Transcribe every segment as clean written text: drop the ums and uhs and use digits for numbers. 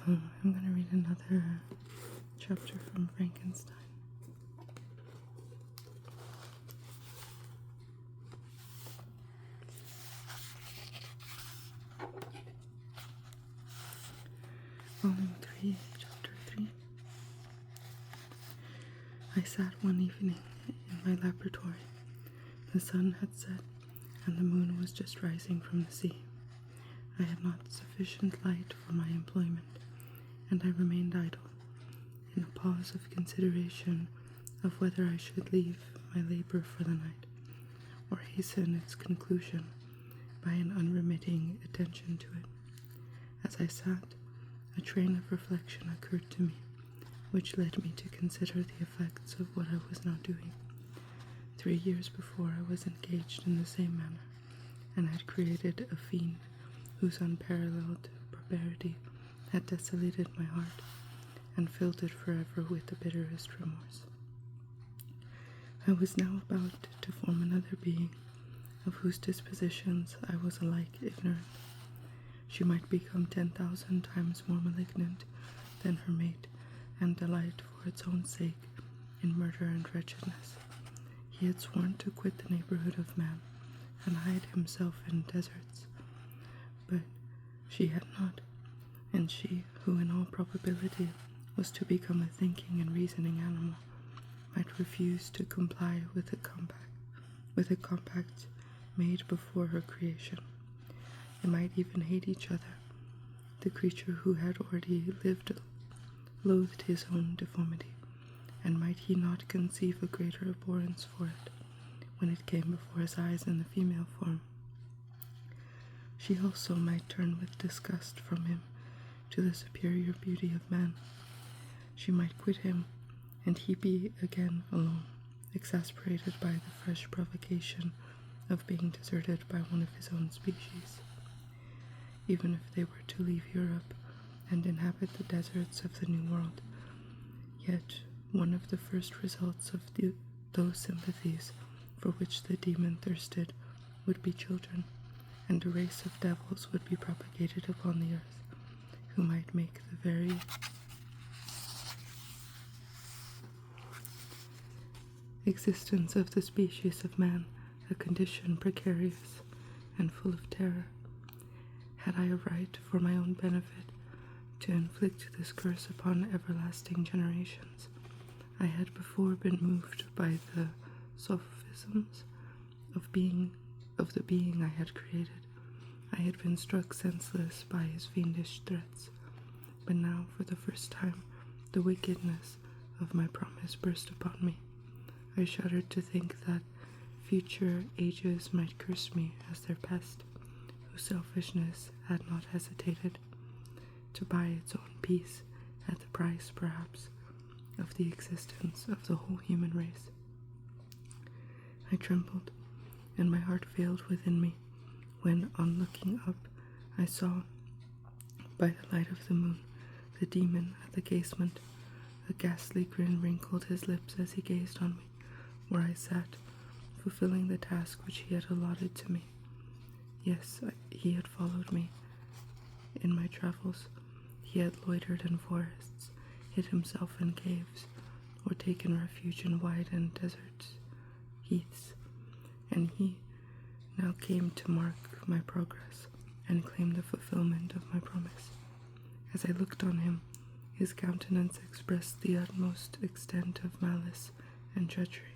I'm going to read another chapter from Frankenstein. Volume 3, Chapter 3. I sat one evening in my laboratory. The sun had set, and the moon was just rising from the sea. I had not sufficient light for my employment, and I remained idle, in a pause of consideration of whether I should leave my labor for the night, or hasten its conclusion by an unremitting attention to it. As I sat, a train of reflection occurred to me, which led me to consider the effects of what I was now doing. 3 years before, I was engaged in the same manner, and had created a fiend whose unparalleled barbarity had desolated my heart, and filled it forever with the bitterest remorse. I was now about to form another being, of whose dispositions I was alike ignorant. She might become 10,000 times more malignant than her mate, and delight for its own sake in murder and wretchedness. He had sworn to quit the neighborhood of man, and hide himself in deserts. But she had not, and she, who in all probability was to become a thinking and reasoning animal, might refuse to comply with a compact made before her creation. They might even hate each other. The creature who had already lived loathed his own deformity, and might he not conceive a greater abhorrence for it when it came before his eyes in the female form? She also might turn with disgust from him to the superior beauty of man. She might quit him, and he be again alone, exasperated by the fresh provocation of being deserted by one of his own species. Even if they were to leave Europe and inhabit the deserts of the New World, yet one of the first results of those sympathies for which the demon thirsted would be children, and a race of devils would be propagated upon the earth, who might make the very existence of the species of man a condition precarious and full of terror. Had I a right, for my own benefit, to inflict this curse upon everlasting generations? I had before been moved by the sophisms of the being I had created. I had been struck senseless by his fiendish threats, but now, for the first time, the wickedness of my promise burst upon me. I shuddered to think that future ages might curse me as their pest, whose selfishness had not hesitated to buy its own peace at the price, perhaps, of the existence of the whole human race. I trembled, and my heart failed within me, when, on looking up, I saw, by the light of the moon, the demon at the casement. A ghastly grin wrinkled his lips as he gazed on me, where I sat, fulfilling the task which he had allotted to me. Yes, he had followed me in my travels. He had loitered in forests, hid himself in caves, or taken refuge in wide and deserts, heaths, and he now came to mark my progress and claim the fulfillment of my promise. As I looked on him, his countenance expressed the utmost extent of malice and treachery.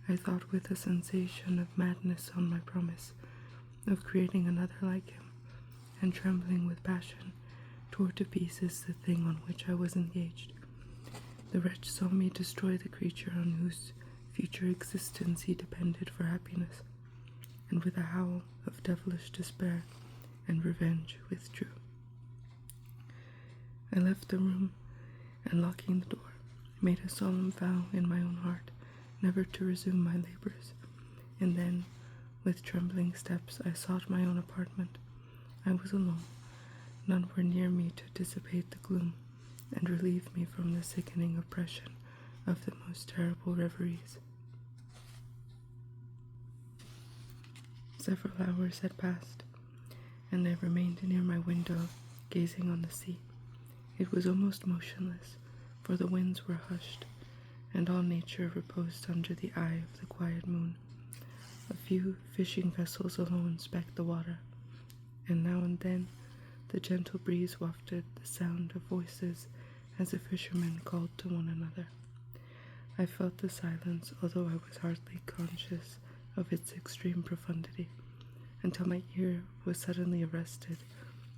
I thought with a sensation of madness on my promise of creating another like him, and trembling with passion, tore to pieces the thing on which I was engaged. The wretch saw me destroy the creature on whose future existence he depended for happiness, and with a howl of devilish despair and revenge withdrew. I left the room, and locking the door, made a solemn vow in my own heart never to resume my labors, and then, with trembling steps, I sought my own apartment. I was alone. None were near me to dissipate the gloom and relieve me from the sickening oppression of the most terrible reveries. Several hours had passed, and I remained near my window, gazing on the sea. It was almost motionless, for the winds were hushed, and all nature reposed under the eye of the quiet moon. A few fishing vessels alone specked the water, and now and then the gentle breeze wafted the sound of voices as the fishermen called to one another. I felt the silence, although I was hardly conscious of its extreme profundity, until my ear was suddenly arrested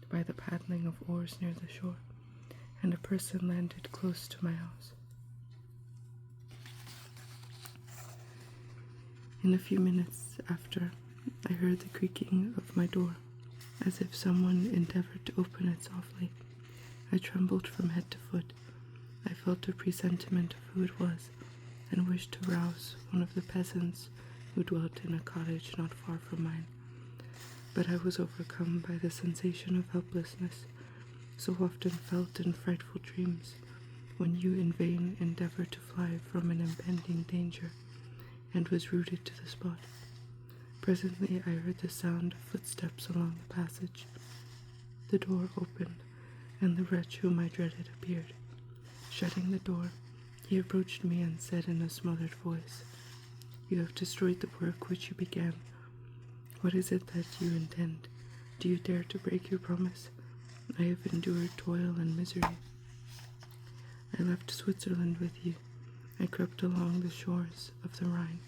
by the paddling of oars near the shore, and a person landed close to my house. In a few minutes after, I heard the creaking of my door, as if someone endeavored to open it softly. I trembled from head to foot. I felt a presentiment of who it was, and wished to rouse one of the peasants who dwelt in a cottage not far from mine. But I was overcome by the sensation of helplessness, so often felt in frightful dreams, when you in vain endeavor to fly from an impending danger, and was rooted to the spot. Presently I heard the sound of footsteps along the passage. The door opened, and the wretch whom I dreaded appeared. Shutting the door, he approached me and said in a smothered voice, "You have destroyed the work which you began. What is it that you intend? Do you dare to break your promise? I have endured toil and misery. I left Switzerland with you. I crept along the shores of the Rhine,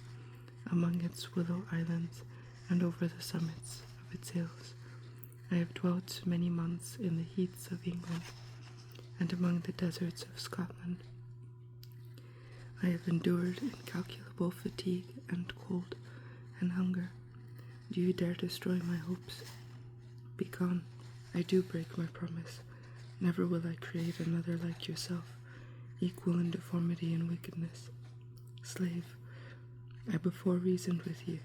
among its willow islands, and over the summits of its hills. I have dwelt many months in the heaths of England, and among the deserts of Scotland. I have endured incalculable fatigue and cold and hunger. Do you dare destroy my hopes? Begone. I do break my promise. Never will I create another like yourself, equal in deformity and wickedness. Slave, I before reasoned with you,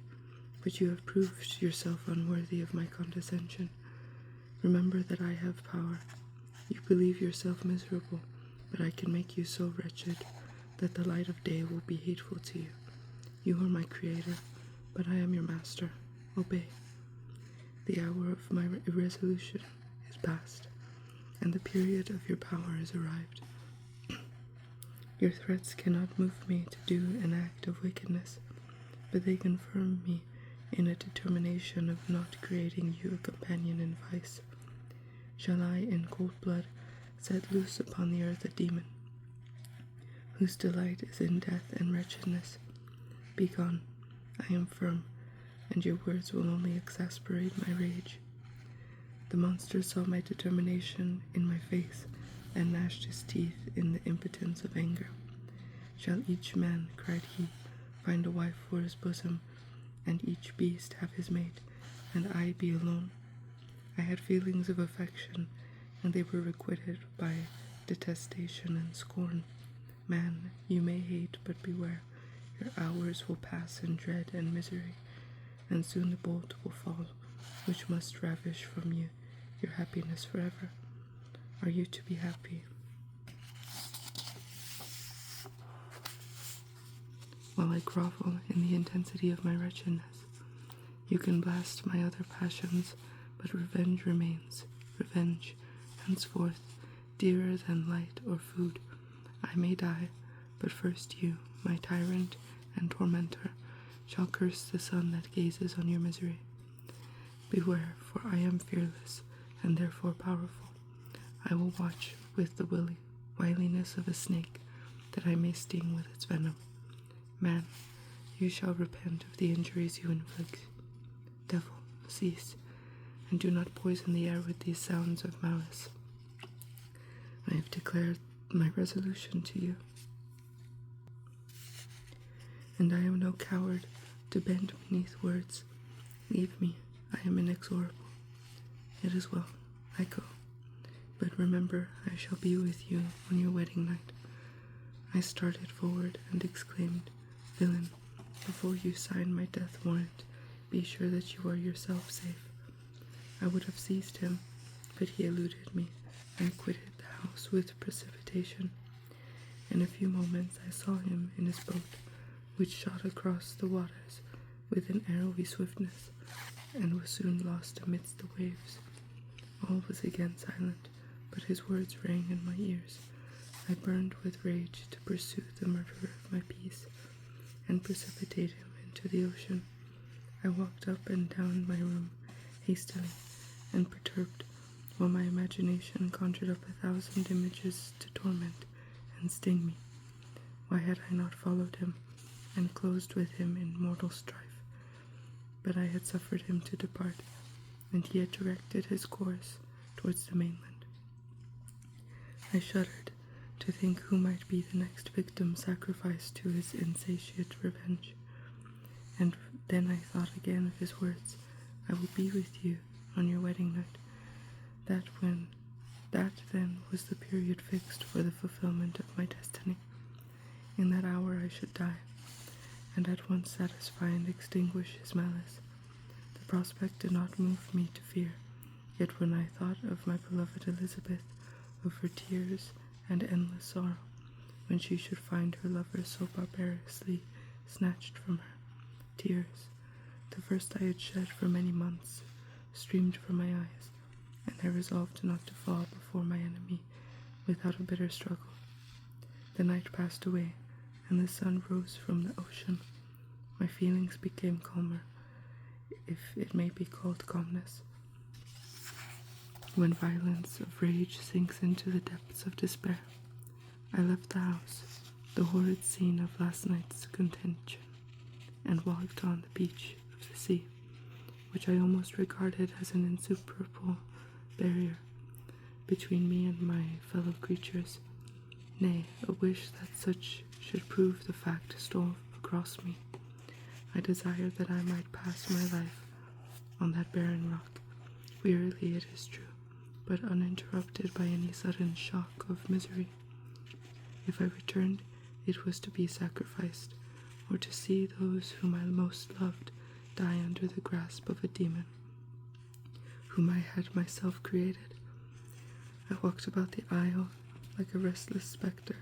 but you have proved yourself unworthy of my condescension. Remember that I have power. You believe yourself miserable, but I can make you so wretched that the light of day will be hateful to you. You are my creator, but I am your master. Obey. The hour of my irresolution is past, and the period of your power is arrived. Your threats cannot move me to do an act of wickedness, but they confirm me in a determination of not creating you a companion in vice. Shall I, in cold blood, set loose upon the earth a demon, whose delight is in death and wretchedness? Begone, I am firm, and your words will only exasperate my rage. The monster saw my determination in my face, and gnashed his teeth in the impotence of anger. Shall each man, cried he, find a wife for his bosom, and each beast have his mate, and I be alone? I had feelings of affection, and they were requited by detestation and scorn. Man, you may hate, but beware. Your hours will pass in dread and misery, and soon the bolt will fall, which must ravish from you your happiness forever. Are you to be happy? While I grovel in the intensity of my wretchedness, you can blast my other passions, but revenge remains. Revenge, henceforth, dearer than light or food. I may die, but first you, my tyrant and tormentor, shall curse the sun that gazes on your misery. Beware, for I am fearless, and therefore powerful. I will watch with the wiliness of a snake, that I may sting with its venom. Man, you shall repent of the injuries you inflict. Devil, cease, and do not poison the air with these sounds of malice. I have declared my resolution to you, and I am no coward to bend beneath words. Leave me, I am inexorable. It is well, I go. But remember, I shall be with you on your wedding night. I started forward and exclaimed, Villain, before you sign my death warrant, be sure that you are yourself safe. I would have seized him, but he eluded me and quitted the house with precipitation. In a few moments I saw him in his boat, which shot across the waters with an arrowy swiftness, and was soon lost amidst the waves. All was again silent, but his words rang in my ears. I burned with rage to pursue the murderer of my peace and precipitate him into the ocean. I walked up and down my room hastily and perturbed, while my imagination conjured up 1,000 images to torment and sting me. Why had I not followed him and closed with him in mortal strife? But I had suffered him to depart, and he had directed his course towards the mainland. I shuddered to think who might be the next victim sacrificed to his insatiate revenge. And then I thought again of his words, "I will be with you on your wedding night." That then was the period fixed for the fulfillment of my destiny. In that hour I should die, and at once satisfy and extinguish his malice. The prospect did not move me to fear, yet when I thought of my beloved Elizabeth, of her tears and endless sorrow, when she should find her lover so barbarously snatched from her, tears, the first I had shed for many months, streamed from my eyes, and I resolved not to fall before my enemy without a bitter struggle. The night passed away, and the sun rose from the ocean. My feelings became calmer, if it may be called calmness. When violence of rage sinks into the depths of despair, I left the house, the horrid scene of last night's contention, and walked on the beach of the sea, which I almost regarded as an insuperable barrier between me and my fellow creatures. Nay, a wish that such should prove the fact stole across me. I desired that I might pass my life on that barren rock, wearily it is true, but uninterrupted by any sudden shock of misery. If I returned, it was to be sacrificed, or to see those whom I most loved die under the grasp of a demon, whom I had myself created. I walked about the isle like a restless spectre,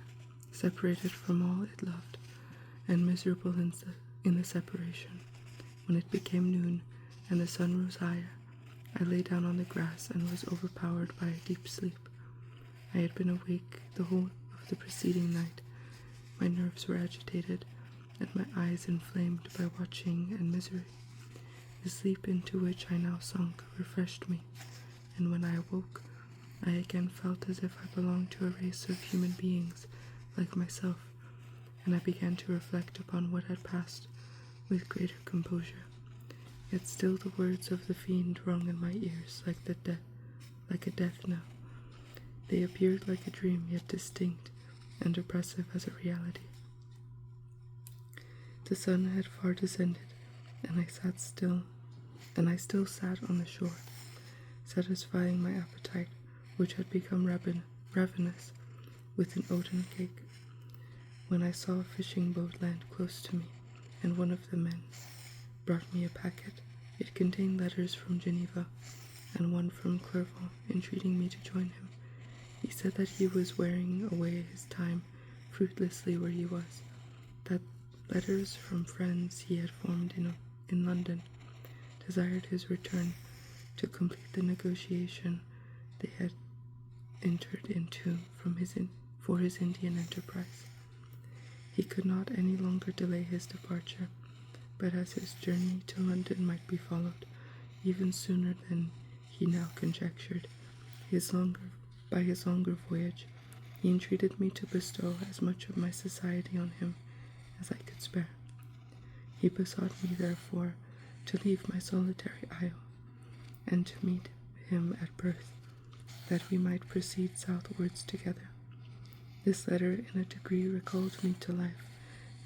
separated from all it loved, and miserable in the separation. When it became noon, and the sun rose higher, I lay down on the grass and was overpowered by a deep sleep. I had been awake the whole of the preceding night. My nerves were agitated, and my eyes inflamed by watching and misery. The sleep into which I now sunk refreshed me, and when I awoke, I again felt as if I belonged to a race of human beings like myself, and I began to reflect upon what had passed with greater composure. Yet still the words of the fiend rung in my ears like a death knell. They appeared like a dream, yet distinct and oppressive as a reality. The sun had far descended, and I still sat on the shore, satisfying my appetite, which had become ravenous, with an oaten cake, when I saw a fishing boat land close to me, and one of the men brought me a packet. It contained letters from Geneva, and one from Clerval, entreating me to join him. He said that he was wearing away his time fruitlessly where he was, that letters from friends he had formed in London desired his return to complete the negotiation they had entered into for his Indian enterprise. He could not any longer delay his departure, but as his journey to London might be followed even sooner than he now conjectured by his longer voyage, he entreated me to bestow as much of my society on him as I could spare. He besought me, therefore, to leave my solitary isle, and to meet him at Perth, that we might proceed southwards together. This letter in a degree recalled me to life,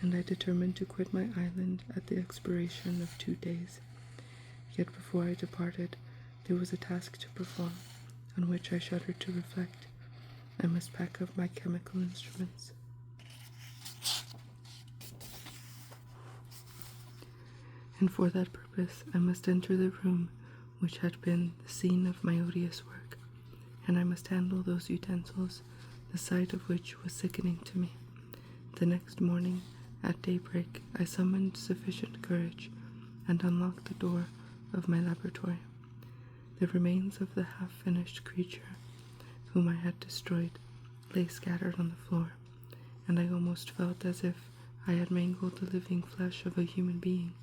and I determined to quit my island at the expiration of 2 days. Yet before I departed, there was a task to perform, on which I shuddered to reflect. I must pack up my chemical instruments. And for that purpose I must enter the room which had been the scene of my odious work, and I must handle those utensils, the sight of which was sickening to me. The next morning, at daybreak, I summoned sufficient courage and unlocked the door of my laboratory. The remains of the half-finished creature, whom I had destroyed, lay scattered on the floor, and I almost felt as if I had mangled the living flesh of a human being.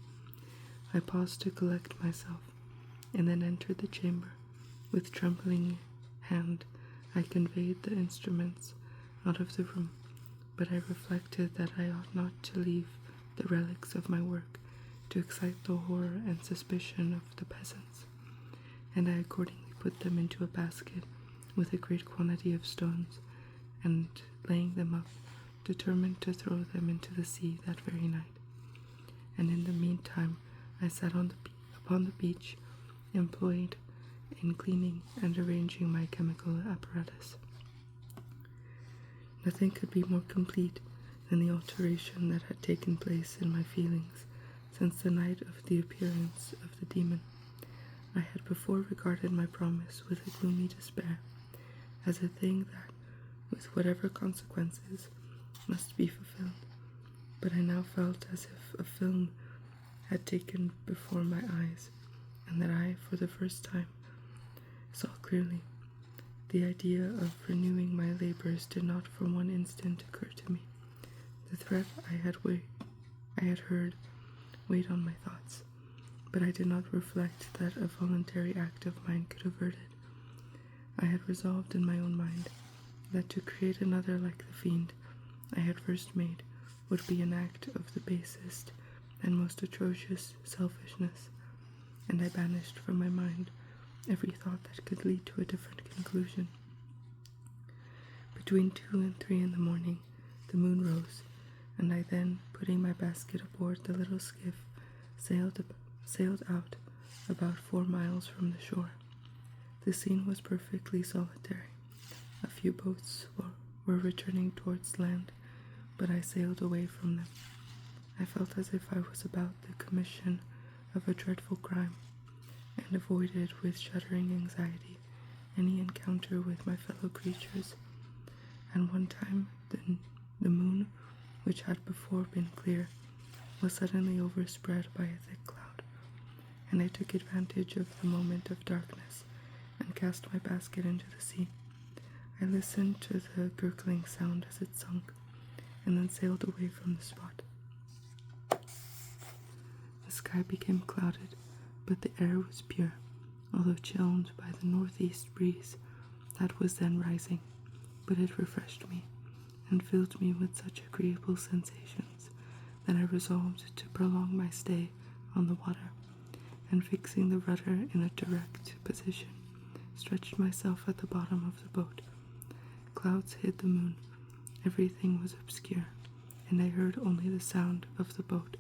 I paused to collect myself, and then entered the chamber. With trembling hand, I conveyed the instruments out of the room, but I reflected that I ought not to leave the relics of my work to excite the horror and suspicion of the peasants, and I accordingly put them into a basket with a great quantity of stones, and laying them up, determined to throw them into the sea that very night. And in the meantime I sat upon the beach, employed in cleaning and arranging my chemical apparatus. Nothing could be more complete than the alteration that had taken place in my feelings since the night of the appearance of the demon. I had before regarded my promise with a gloomy despair, as a thing that, with whatever consequences, must be fulfilled, but I now felt as if a film had taken before my eyes, and that I, for the first time, saw clearly. The idea of renewing my labors did not for one instant occur to me. The threat I had heard weighed on my thoughts, but I did not reflect that a voluntary act of mine could avert it. I had resolved in my own mind that to create another like the fiend I had first made would be an act of the basest and most atrocious selfishness, and I banished from my mind every thought that could lead to a different conclusion. Between 2 and 3 in the morning, the moon rose, and I then, putting my basket aboard the little skiff, sailed out about 4 miles from the shore. The scene was perfectly solitary. A few boats were returning towards land, but I sailed away from them. I felt as if I was about the commission of a dreadful crime, and avoided with shuddering anxiety any encounter with my fellow creatures. And one time the moon, which had before been clear, was suddenly overspread by a thick cloud, and I took advantage of the moment of darkness and cast my basket into the sea. I listened to the gurgling sound as it sunk, and then sailed away from the spot. The sky became clouded, but the air was pure, although chilled by the northeast breeze that was then rising, but it refreshed me and filled me with such agreeable sensations that I resolved to prolong my stay on the water, and fixing the rudder in a direct position, stretched myself at the bottom of the boat. Clouds hid the moon, everything was obscure, and I heard only the sound of the boat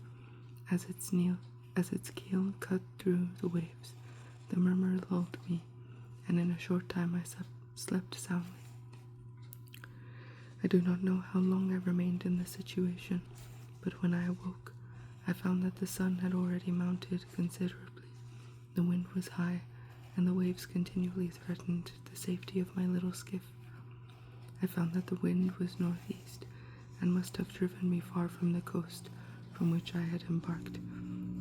as its keel cut through the waves. The murmur lulled me, and in a short time I slept soundly. I do not know how long I remained in this situation, but when I awoke, I found that the sun had already mounted considerably. The wind was high, and the waves continually threatened the safety of my little skiff. I found that the wind was northeast, and must have driven me far from the coast from which I had embarked.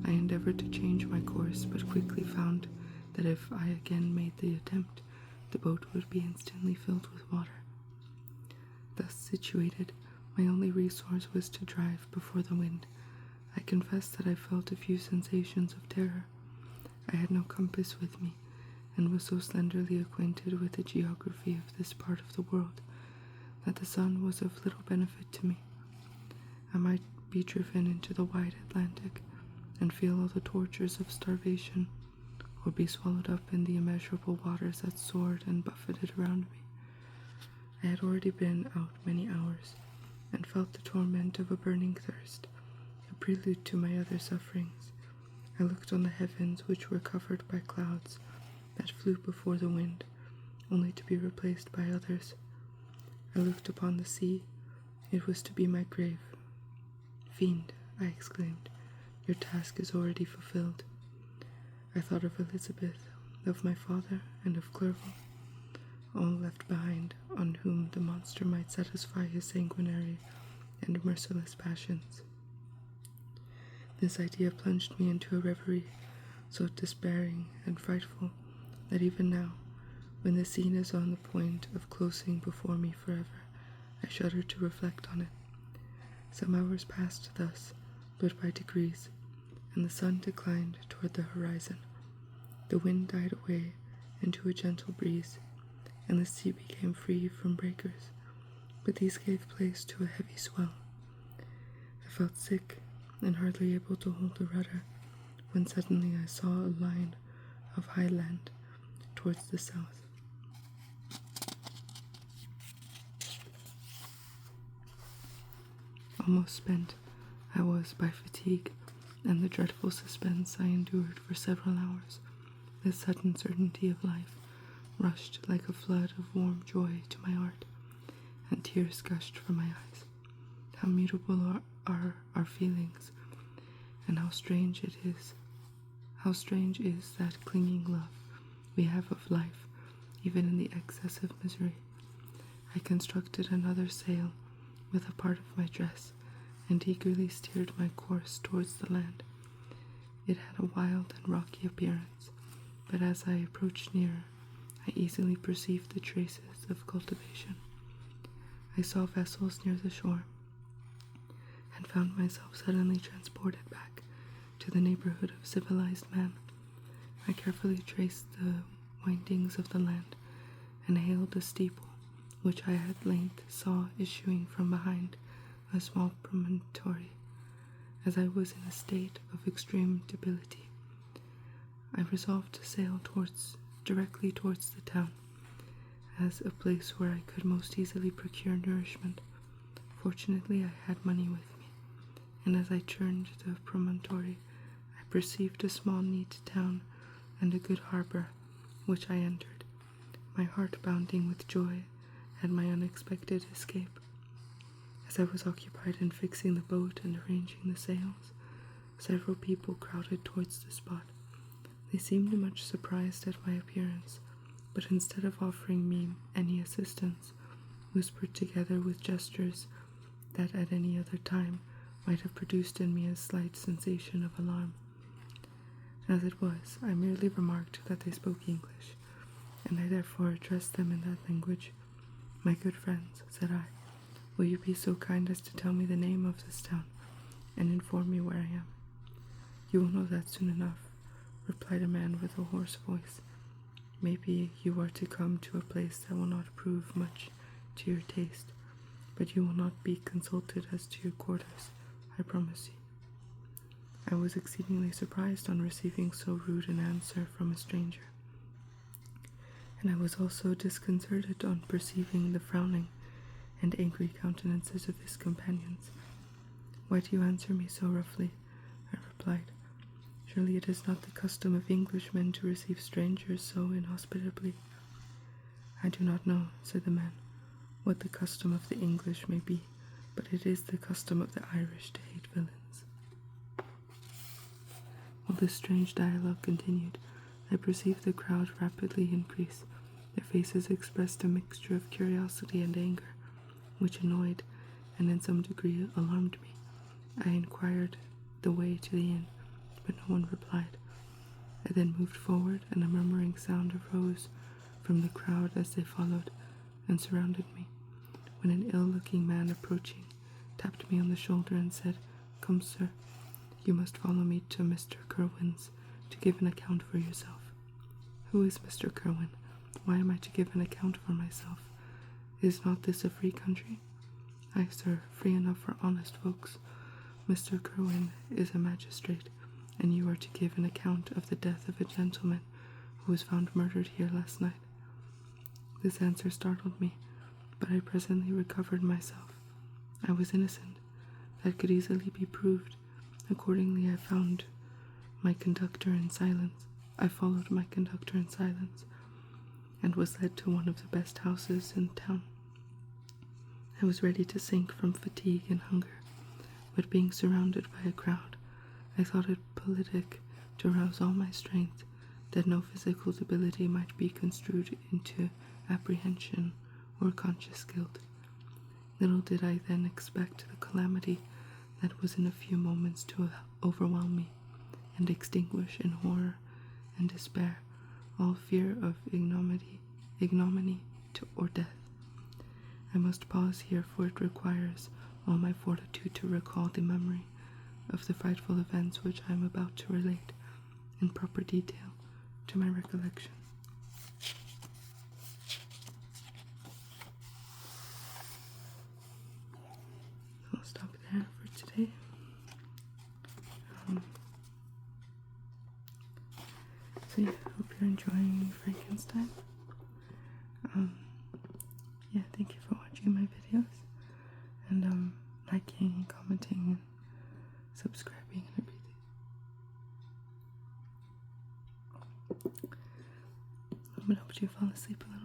I endeavored to change my course, but quickly found that if I again made the attempt, the boat would be instantly filled with water. Thus situated, my only resource was to drive before the wind. I confess that I felt a few sensations of terror. I had no compass with me, and was so slenderly acquainted with the geography of this part of the world that the sun was of little benefit to me. I might be driven into the wide Atlantic and feel all the tortures of starvation, or be swallowed up in the immeasurable waters that soared and buffeted around me. I had already been out many hours, and felt the torment of a burning thirst, a prelude to my other sufferings. I looked on the heavens, which were covered by clouds that flew before the wind, only to be replaced by others. I looked upon the sea. It was to be my grave. "Fiend," I exclaimed, "your task is already fulfilled." I thought of Elizabeth, of my father, and of Clerval, all left behind, on whom the monster might satisfy his sanguinary and merciless passions. This idea plunged me into a reverie so despairing and frightful that even now, When the scene is on the point of closing before me forever, I shudder to reflect on it. Some hours passed thus, but by degrees, and the sun declined toward the horizon. The wind died away into a gentle breeze, and the sea became free from breakers, but these gave place to a heavy swell. I felt sick and hardly able to hold the rudder, when suddenly I saw a line of high land towards the south. Almost spent I was by fatigue and the dreadful suspense I endured for several hours. The sudden certainty of life rushed like a flood of warm joy to my heart, and tears gushed from my eyes. How mutable are our feelings, and how strange is that clinging love we have of life, even in the excess of misery. I constructed another sail with a part of my dress, and eagerly steered my course towards the land. It had a wild and rocky appearance, but as I approached nearer, I easily perceived the traces of cultivation. I saw vessels near the shore, and found myself suddenly transported back to the neighborhood of civilized man. I carefully traced the windings of the land, and hailed a steeple, which I at length saw issuing from behind a small promontory. As I was in a state of extreme debility, I resolved to sail directly towards the town, as a place where I could most easily procure nourishment. Fortunately, I had money with me, and as I turned the promontory, I perceived a small neat town and a good harbor, which I entered, my heart bounding with joy at my unexpected escape. As I was occupied in fixing the boat and arranging the sails, several people crowded towards the spot. They seemed much surprised at my appearance, but instead of offering me any assistance, whispered together with gestures that at any other time might have produced in me a slight sensation of alarm. As it was, I merely remarked that they spoke English, and I therefore addressed them in that language. "My good friends," said I, "will you be so kind as to tell me the name of this town, and inform me where I am?" "You will know that soon enough," replied a man with a hoarse voice. "Maybe you are to come to a place that will not prove much to your taste, but you will not be consulted as to your quarters, I promise you." I was exceedingly surprised on receiving so rude an answer from a stranger, and I was also disconcerted on perceiving the frowning and angry countenances of his companions. "Why do you answer me so roughly?" I replied. "Surely it is not the custom of Englishmen to receive strangers so inhospitably." "I do not know," said the man, "what the custom of the English may be, but it is the custom of the Irish to hate villains." While this strange dialogue continued, I perceived the crowd rapidly increase. Their faces expressed a mixture of curiosity and anger, which annoyed and in some degree alarmed me. I inquired the way to the inn, but no one replied. I then moved forward, and a murmuring sound arose from the crowd as they followed and surrounded me, when an ill-looking man approaching tapped me on the shoulder and said, "Come, sir, you must follow me to Mr. Kerwin's to give an account for yourself." "Who is Mr. Kerwin? Why am I to give an account for myself? Is not this a free country?" "Aye, sir, free enough for honest folks. Mr. Kerwin is a magistrate, and you are to give an account of the death of a gentleman who was found murdered here last night." This answer startled me, but I presently recovered myself. I was innocent. That could easily be proved. Accordingly, I followed my conductor in silence, and was led to one of the best houses in town. I was ready to sink from fatigue and hunger, but being surrounded by a crowd, I thought it politic to rouse all my strength, that no physical debility might be construed into apprehension or conscious guilt. Little did I then expect the calamity that was in a few moments to overwhelm me, and extinguish in horror and despair all fear of ignominy ignominy, or death. I must pause here, for it requires all my fortitude to recall the memory of the frightful events which I am about to relate in proper detail to my recollection. I'll stop there for today. So yeah, I hope you're enjoying Frankenstein. Yeah, thank you for watching my videos, and liking and commenting and subscribing and everything. I hope you fall asleep a little